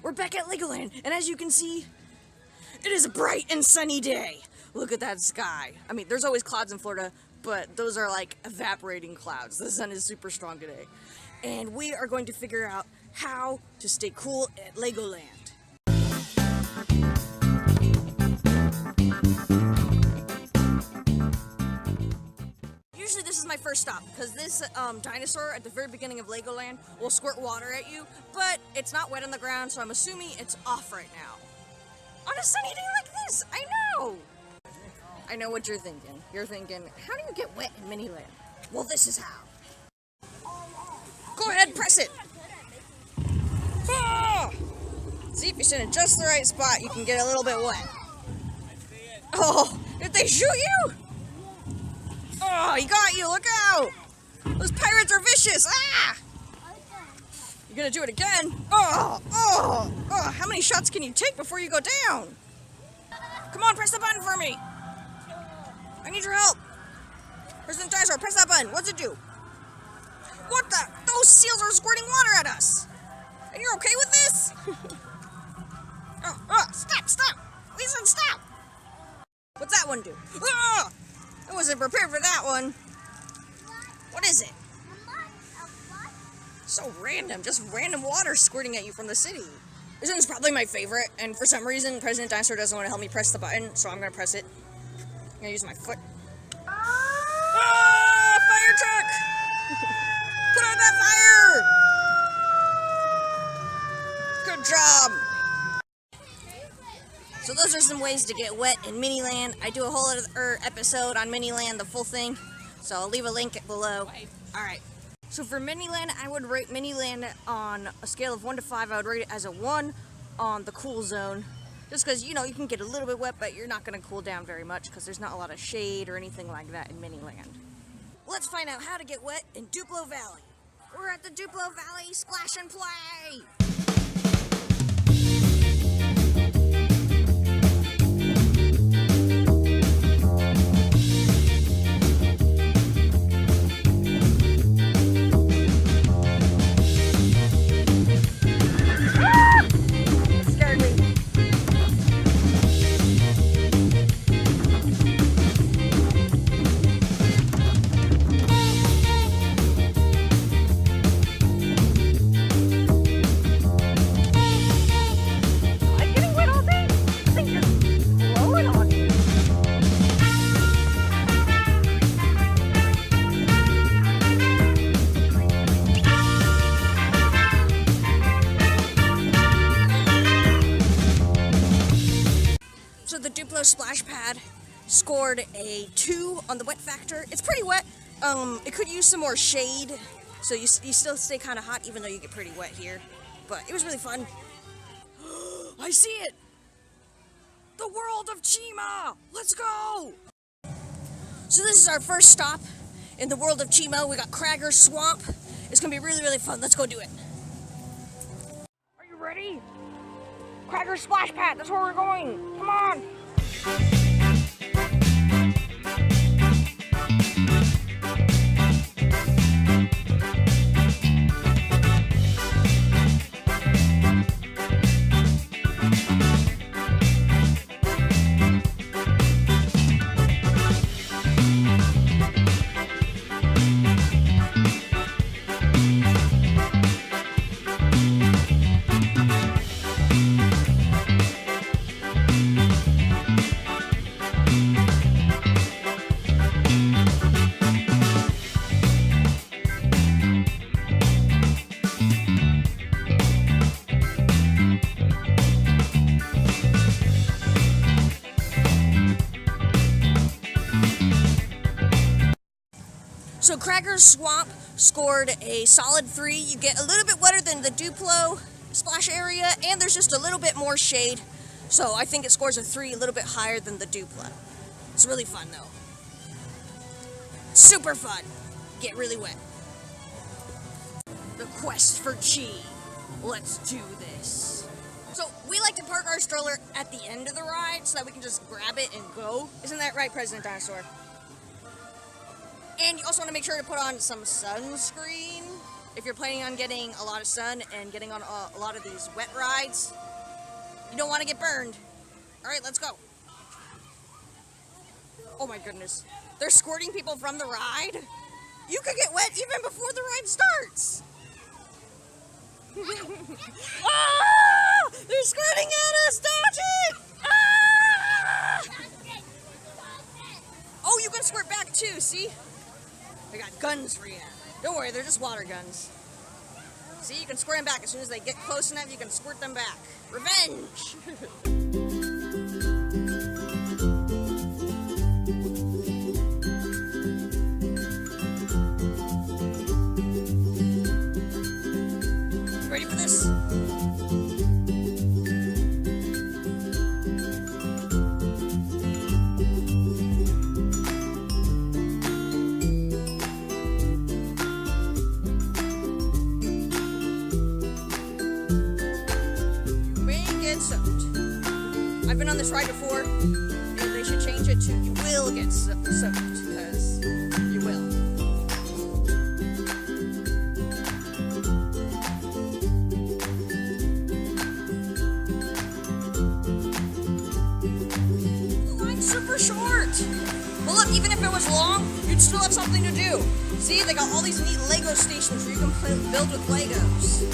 We're back at LegoLand, and as you can see, it is a bright and sunny day. Look at that sky. I mean, there's always clouds in Florida, but those are like evaporating clouds. The sun is super strong today. And we are going to figure out how to stay cool at LegoLand. Usually this is my first stop, because this dinosaur at the very beginning of LegoLand will squirt water at you, but it's not wet on the ground, so I'm assuming it's off right now. On a sunny day like this, I know! I know what you're thinking. You're thinking, how do you get wet in Miniland? Well, this is how. Go ahead, press it! Ah! See, if you sit in just the right spot, you can get a little bit wet. Oh, did they shoot you? Oh, he got you, look out! Those pirates are vicious! Ah! You're gonna do it again? Oh, how many shots can you take before you go down? Come on, press the button for me! I need your help! President Dinosaur, press that button, what's it do? What the? Those seals are squirting water at us! And you're okay with this? Stop! Listen, stop! What's that one do? Ah! I wasn't prepared for that one. What is it? So random, just random water squirting at you from the city. This one's probably my favorite, and for some reason, President Dinosaur doesn't want to help me press the button, so I'm going to press it. I'm going to use my foot. Ah! Fire truck! Put out that fire! Good job! So those are some ways to get wet in Miniland. I do a whole other episode on Miniland, the full thing, so I'll leave a link below. Alright, so for Miniland, I would rate Miniland on a scale of 1 to 5. I would rate it as a 1 on the cool zone. Just because, you know, you can get a little bit wet, but you're not going to cool down very much because there's not a lot of shade or anything like that in Miniland. Let's find out how to get wet in Duplo Valley. We're at the Duplo Valley Splash and Play! The Duplo splash pad scored a 2 on the wet factor. It's pretty wet. It could use some more shade, so you still stay kind of hot even though you get pretty wet here. But it was really fun. I see it! The world of Chima! Let's go! So this is our first stop in the world of Chima. We got Cragger Swamp. It's gonna be really, really fun. Let's go do it. Are you ready? Cragger Splash Pad, that's where we're going. Come on. So Cragger Swamp scored a solid 3. You get a little bit wetter than the Duplo splash area, and there's just a little bit more shade. So I think it scores a 3, a little bit higher than the Duplo. It's really fun though. Super fun. Get really wet. The quest for Chi. Let's do this. So we like to park our stroller at the end of the ride so that we can just grab it and go. Isn't that right, President Dinosaur? And you also want to make sure to put on some sunscreen if you're planning on getting a lot of sun and getting on a lot of these wet rides, you don't want to get burned. All right, let's go. Oh my goodness. They're squirting people from the ride. You could get wet even before the ride starts. Ah! They're squirting at us, dodge it! Ah! Oh, you can squirt back too, see? They got guns for you. Don't worry, they're just water guns. See, you can squirt them back. As soon as they get close enough, you can squirt them back. Revenge! Ready for this? I've been on this ride before, and they should change it to you will get soaked, because you will. The line's super short. Well look, even if it was long, you'd still have something to do. See, they got all these neat Lego stations where you can build with Legos.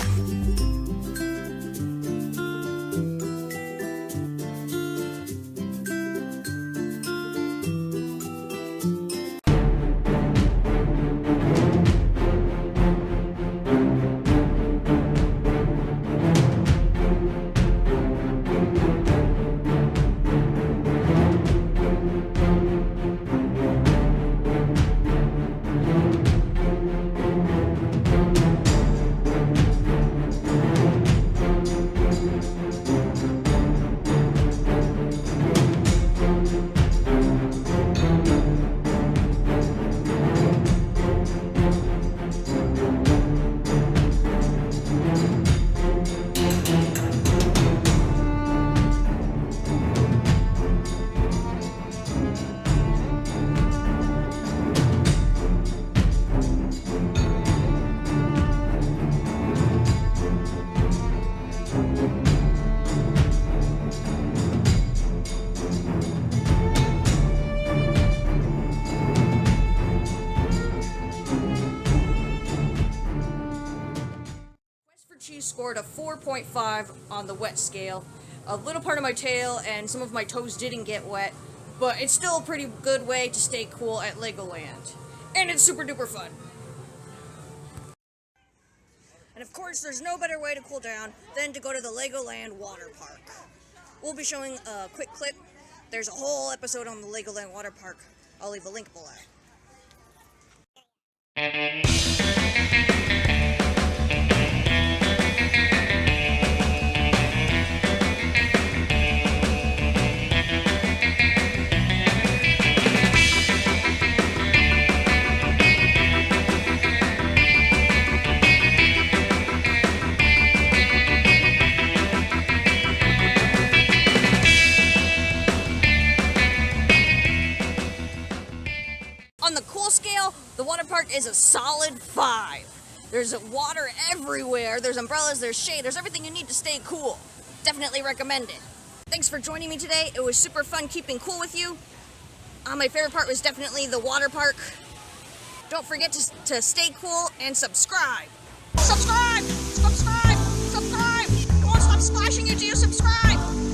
She scored a 4.5 on the wet scale. A little part of my tail and some of my toes didn't get wet, but it's still a pretty good way to stay cool at LegoLand. And it's super duper fun. And of course, there's no better way to cool down than to go to the LegoLand water park. We'll be showing a quick clip. There's a whole episode on the LegoLand water park. I'll leave a link below. On the cool scale, the water park is a solid 5. There's water everywhere, there's umbrellas, there's shade, there's everything you need to stay cool. Definitely recommend it. Thanks for joining me today. It was super fun keeping cool with you. My favorite part was definitely the water park. Don't forget to stay cool and subscribe. Subscribe! Subscribe! Subscribe! Come on, stop splashing, you do subscribe!